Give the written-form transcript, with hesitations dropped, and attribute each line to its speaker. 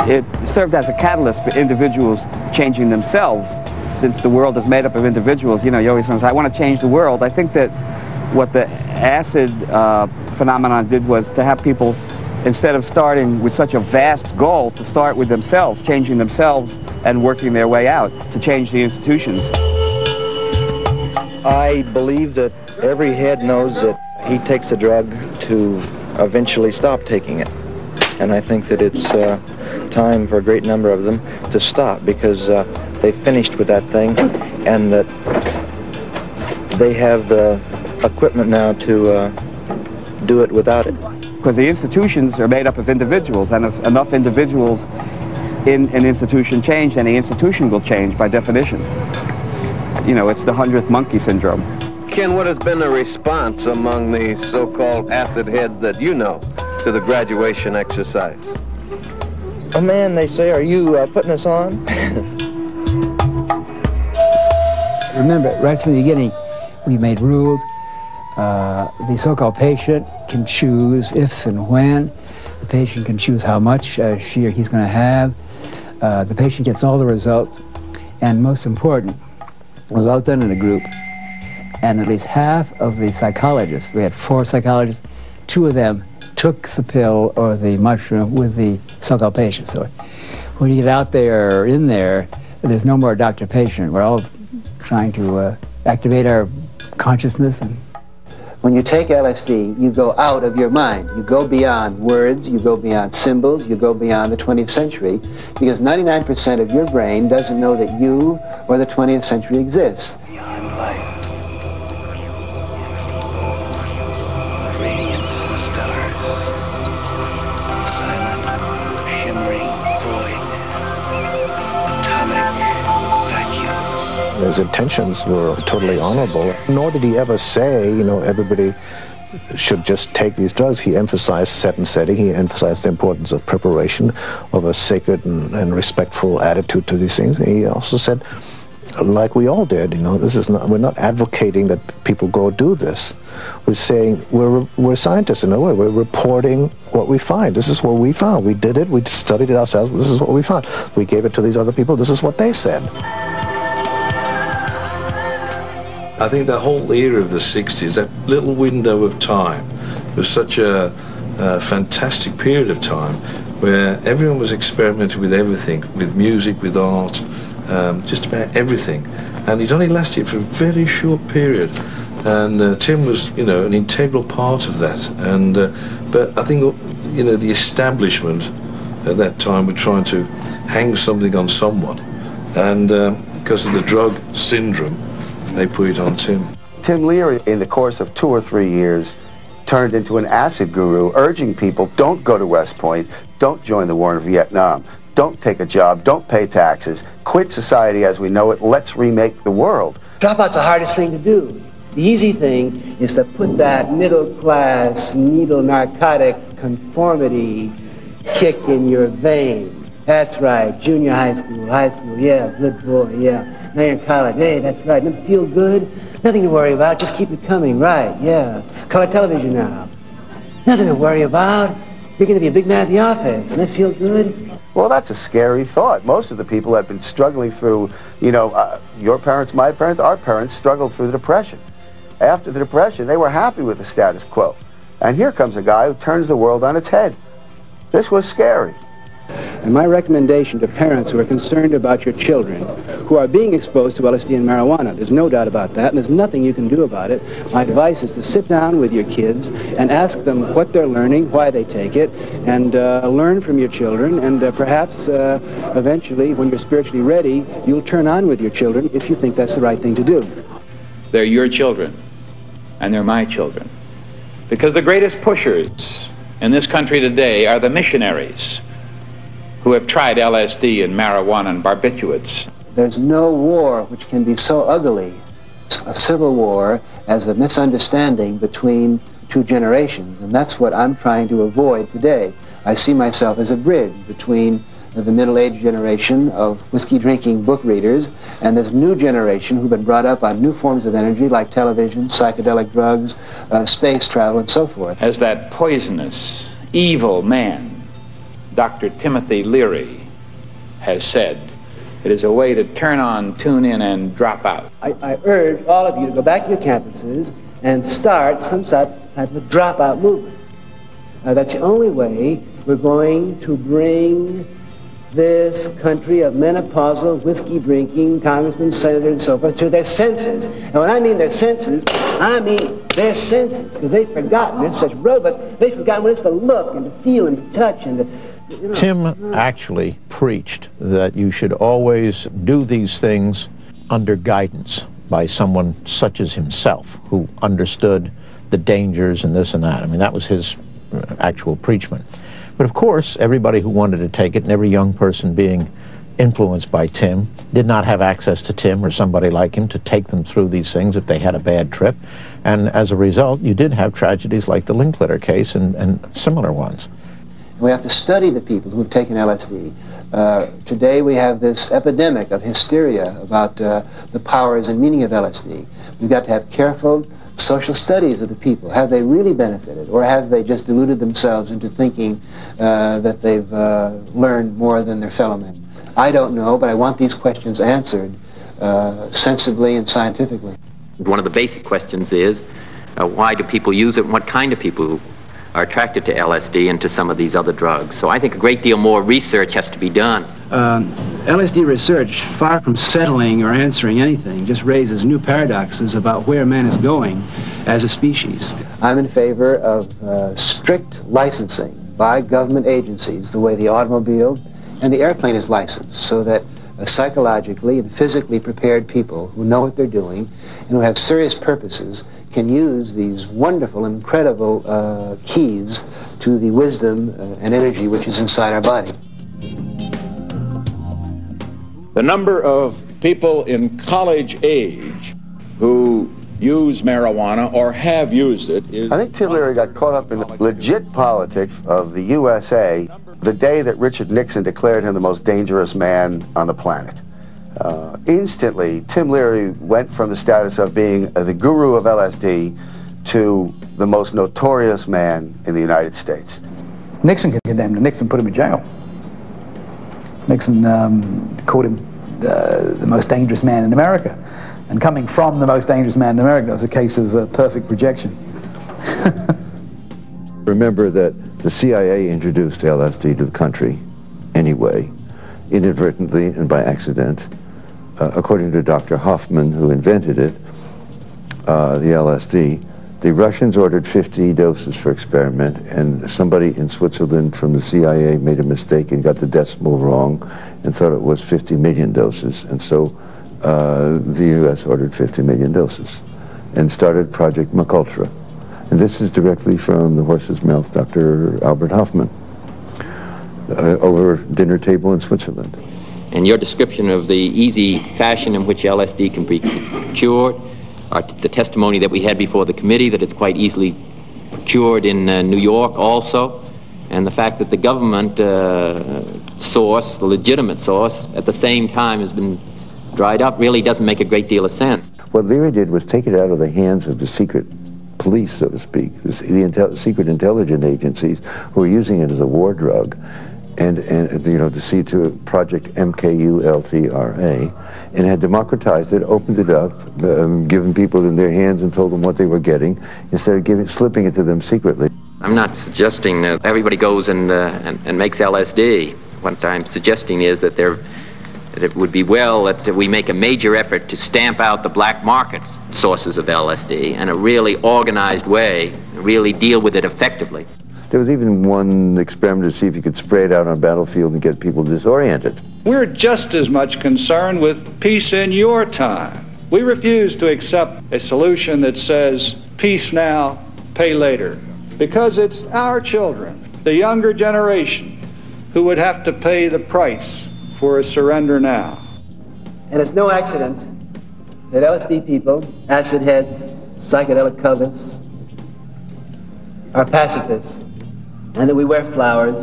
Speaker 1: it served as a catalyst for individuals changing themselves. Since the world is made up of individuals, you know, you always say, I want to change the world. I think that what the acid phenomenon did was to have people, instead of starting with such a vast goal, to start with themselves, changing themselves and working their way out to change the institutions.
Speaker 2: I believe that every head knows that he takes a drug to eventually stop taking it. And I think that it's time for a great number of them to stop, because they've finished with that thing, and that they have the equipment now to do it without it.
Speaker 1: Because the institutions are made up of individuals, and if enough individuals in an institution change, then the institution will change by definition. You know, it's the 100th monkey syndrome.
Speaker 3: Ken, what has been the response among the so-called acid heads that you know to the graduation exercise?
Speaker 2: Oh man, they say, are you putting us on?
Speaker 4: Remember, right from the beginning, we made rules. The so-called patient can choose if and when. The patient can choose how much she or he's going to have. The patient gets all the results. And most important, it was all done in a group. And at least half of the psychologists, we had 4 psychologists, 2 of them took the pill or the mushroom with the so-called patient. So when you get out there or in there, there's no more doctor-patient. We're all trying to activate our consciousness. And
Speaker 5: when you take LSD, you go out of your mind. You go beyond words, you go beyond symbols, you go beyond the 20th century, because 99% of your brain doesn't know that you or the 20th century exists.
Speaker 6: Beyond life. Radiance and stars. Silent, shimmering void. Atomic vacuum.
Speaker 7: His intentions were totally honorable, nor did he ever say, you know, everybody should just take these drugs. He emphasized set and setting. He emphasized the importance of preparation, of a sacred and respectful attitude to these things. And he also said, like we all did, you know, this is not, we're not advocating that people go do this. We're saying we're scientists in a way. We're reporting what we find. This is what we found. We did it. We studied it ourselves. This is what we found. We gave it to these other people. This is what they said.
Speaker 8: I think the whole era of the 60s, that little window of time, was such a fantastic period of time where everyone was experimenting with everything, with music, with art, just about everything. And it only lasted for a very short period. And Tim was, you know, an integral part of that. And but I think, you know, the establishment at that time were trying to hang something on someone. And because of the drug syndrome, they put it on Tim.
Speaker 9: Tim Leary, in the course of 2 or 3 years, turned into an acid guru, urging people, don't go to West Point, don't join the war in Vietnam, don't take a job, don't pay taxes, quit society as we know it, let's remake the world.
Speaker 5: Dropout's the hardest thing to do. The easy thing is to put that middle-class, needle narcotic conformity kick in your vein. That's right, junior high school, yeah, good boy, yeah. Now you're in college, hey, that's right, doesn't feel good? Nothing to worry about, just keep it coming, right, yeah. Color television now. Nothing to worry about. You're going to be a big man at the office, doesn't it feel good?
Speaker 9: Well, that's a scary thought. Most of the people have been struggling through, you know, your parents, my parents, our parents struggled through the Depression. After the Depression, they were happy with the status quo. And here comes a guy who turns the world on its head. This was scary.
Speaker 4: And my recommendation to parents who are concerned about your children who are being exposed to LSD and marijuana, there's no doubt about that, and there's nothing you can do about it. My advice is to sit down with your kids and ask them what they're learning, why they take it, and learn from your children, and perhaps eventually, when you're spiritually ready, you'll turn on with your children if you think that's the right thing to do.
Speaker 10: They're your children, and they're my children. Because the greatest pushers in this country today are the missionaries who have tried LSD and marijuana and barbiturates.
Speaker 5: There's no war which can be so ugly, a civil war, as a misunderstanding between 2 generations. And that's what I'm trying to avoid today. I see myself as a bridge between the middle-aged generation of whiskey-drinking book readers and this new generation who've been brought up on new forms of energy like television, psychedelic drugs, space travel, and so forth.
Speaker 10: As that poisonous, evil man Dr. Timothy Leary has said. It is a way to turn on, tune in, and drop out.
Speaker 5: I urge all of you to go back to your campuses and start some type of a dropout movement. That's the only way we're going to bring this country of menopausal, whiskey-drinking congressmen, senators, and so forth to their senses. And when I mean their senses, I mean their senses, because they've forgotten. They're such robots. They've forgotten what it's to look and to feel and to touch and to... You know.
Speaker 11: Tim actually preached that you should always do these things under guidance by someone such as himself, who understood the dangers and this and that. I mean, that was his actual preachment. But of course, everybody who wanted to take it, and every young person being influenced by Tim, did not have access to Tim or somebody like him to take them through these things if they had a bad trip. And as a result, you did have tragedies like the Linklater case and similar ones.
Speaker 5: We have to study the people who have taken LSD. Today we have this epidemic of hysteria about the powers and meaning of LSD. We've got to have careful social studies of the people. Have they really benefited, or have they just deluded themselves into thinking that they've learned more than their fellow men? I don't know, but I want these questions answered sensibly and scientifically.
Speaker 12: One of the basic questions is, why do people use it, and what kind of people are attracted to LSD and to some of these other drugs? So I think a great deal more research has to be done.
Speaker 5: LSD research, far from settling or answering anything, just raises new paradoxes about where man is going as a species. I'm in favor of strict licensing by government agencies, the way the automobile and the airplane is licensed, so that psychologically and physically prepared people who know what they're doing and who have serious purposes can use these wonderful, incredible keys to the wisdom and energy which is inside our body.
Speaker 10: The number of people in college age who use marijuana or have used it is...
Speaker 9: I think Tim Leary got caught up in the legit politics of the USA the day that Richard Nixon declared him the most dangerous man on the planet. Instantly, Tim Leary went from the status of being the guru of LSD to the most notorious man in the United States.
Speaker 13: Nixon condemned him. Nixon put him in jail. Nixon called him the most dangerous man in America. And coming from the most dangerous man in America, that was a case of perfect projection.
Speaker 14: Remember that the CIA introduced LSD to the country anyway, inadvertently and by accident. According to Dr. Hoffman, who invented it, the LSD, the Russians ordered 50 doses for experiment, and somebody in Switzerland from the CIA made a mistake and got the decimal wrong and thought it was 50 million doses. And so the US ordered 50 million doses and started Project McUltra. And this is directly from the horse's mouth, Dr. Albert Hoffman, over dinner table in Switzerland.
Speaker 12: And your description of the easy fashion in which LSD can be cured, or the testimony that we had before the committee that it's quite easily cured in New York also, and the fact that the government source, the legitimate source, at the same time has been dried up really doesn't make a great deal of sense.
Speaker 14: What Leary did was take it out of the hands of the secret police, so to speak, the secret intelligence agencies who are using it as a war drug, and you know, to see to Project MKULTRA, and had democratized it, opened it up, given people in their hands and told them what they were getting, instead of slipping it to them secretly.
Speaker 12: I'm not suggesting that everybody goes and makes LSD. What I'm suggesting is that it would be well that we make a major effort to stamp out the black market sources of LSD in a really organized way, really deal with it effectively.
Speaker 14: There was even one experiment to see if you could spray it out on a battlefield and get people disoriented.
Speaker 15: We're just as much concerned with peace in your time. We refuse to accept a solution that says, peace now, pay later, because it's our children, the younger generation, who would have to pay the price for a surrender now.
Speaker 5: And it's no accident that LSD people, acid heads, psychedelic cultists, are pacifists, and that we wear flowers,